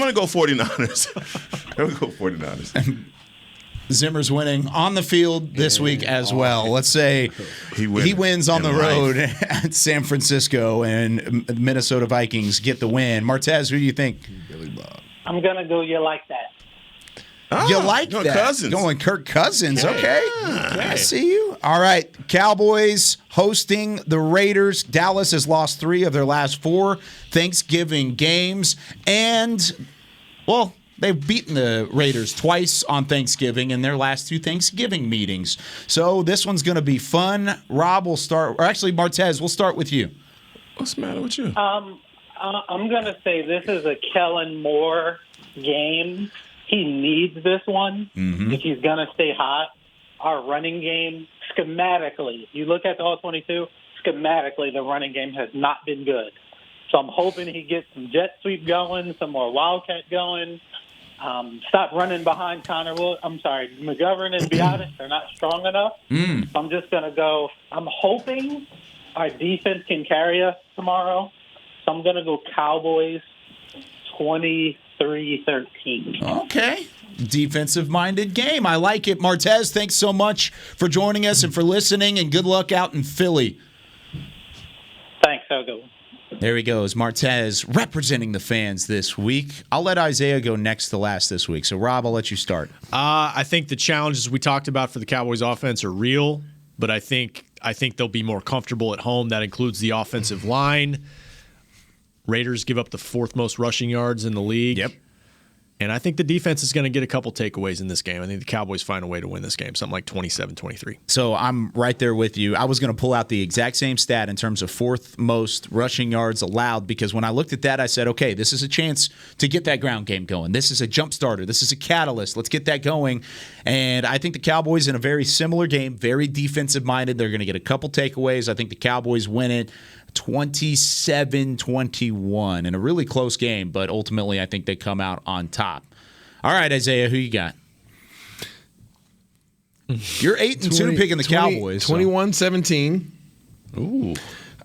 to go 49ers. I'm going to go 49ers. Zimmer's winning on the field this week as well. Let's say he wins on the road at San Francisco, and Minnesota Vikings get the win. Martez, who do you think? I'm going to go you like that. You like that? Cousins. Going Kirk Cousins. Okay. I see you. All right. Cowboys hosting the Raiders. Dallas has lost 3 of their last 4 Thanksgiving games. And, they've beaten the Raiders twice on Thanksgiving in their last 2 Thanksgiving meetings. So this one's going to be fun. Rob will start, or actually, Martez, we'll start with you. What's the matter with you? I'm going to say this is a Kellen Moore game. He needs this one if he's going to stay hot. Our running game, schematically, you look at the All-22, schematically, the running game has not been good. So I'm hoping he gets some jet sweep going, some more wildcat going. Stop running behind McGovern and Biotis. They're not strong enough. So I'm just going to go. I'm hoping our defense can carry us tomorrow. So I'm going to go Cowboys 23-13. Okay. Defensive-minded game. I like it. Martez, thanks so much for joining us and for listening, and good luck out in Philly. Thanks. Have a good one. There he goes, Martez representing the fans this week. I'll let Isaiah go next to last this week. So, Rob, I'll let you start. I think the challenges we talked about for the Cowboys offense are real, but I think they'll be more comfortable at home. That includes the offensive line. Raiders give up the 4th most rushing yards in the league. Yep. And I think the defense is going to get a couple takeaways in this game. I think the Cowboys find a way to win this game, something like 27-23. So I'm right there with you. I was going to pull out the exact same stat in terms of 4th most rushing yards allowed, because when I looked at that, I said, okay, this is a chance to get that ground game going. This is a jump starter. This is a catalyst. Let's get that going. And I think the Cowboys in a very similar game, very defensive-minded. They're going to get a couple takeaways. I think the Cowboys win it 27-21 in a really close game, but ultimately I think they come out on top. All right, Isaiah, who you got? You're 8-2 picking the Cowboys. 21-17. Ooh.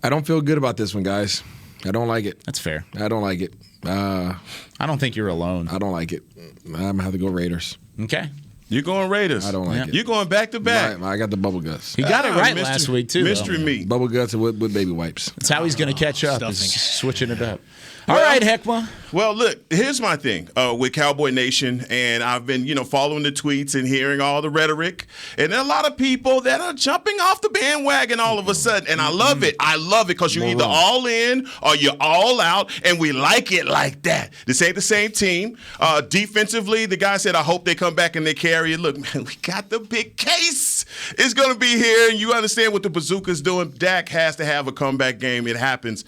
I don't feel good about this one, guys. I don't like it. That's fair. I don't like it. I don't think you're alone. I don't like it. I'm going to have to go Raiders. Okay. You're going Raiders. I don't like it. You're going back to back. I got the bubble guts. He got it right last week, too. Mystery meat. Bubble guts with baby wipes. That's how he's going to catch up, is switching it up. All right, Heckma. Well, look, here's my thing with Cowboy Nation, and I've been, following the tweets and hearing all the rhetoric, and there are a lot of people that are jumping off the bandwagon all of a sudden, and I love it. I love it because you're either all in or you're all out, and we like it like that. This ain't the same team. Defensively, the guy said, I hope they come back and they carry it. Look, man, we got the big case. It's going to be here, and you understand what the bazooka's doing. Dak has to have a comeback game. It happens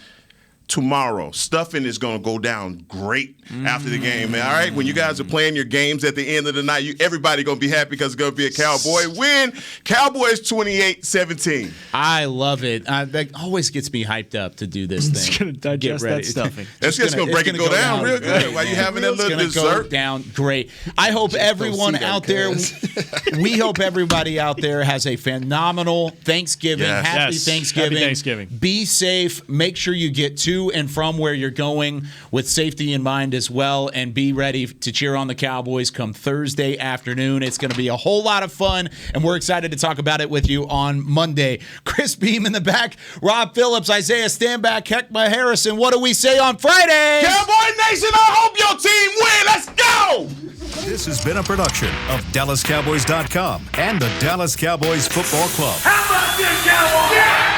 tomorrow. Stuffing is going to go down great after the game, man. All right, when you guys are playing your games at the end of the night, everybody going to be happy because it's going to be a Cowboy win. Cowboys 28-17. I love it. That always gets me hyped up to do this thing. It's going to digest that stuffing. It's just going to break it go down real good while you having that little dessert. Go down great. I hope everyone out there, we hope everybody out there has a phenomenal Thanksgiving. Yes. Happy Thanksgiving. Happy Thanksgiving. Be safe. Make sure you get to and from where you're going with safety in mind as well, and be ready to cheer on the Cowboys come Thursday afternoon. It's going to be a whole lot of fun, and we're excited to talk about it with you on Monday. Chris Beam in the back, Rob Phillips, Isaiah Stanback, Heckma Harrison. What do we say on Friday? Cowboy Nation, I hope your team win. Let's go! This has been a production of DallasCowboys.com and the Dallas Cowboys Football Club. How about this, Cowboys? Yeah!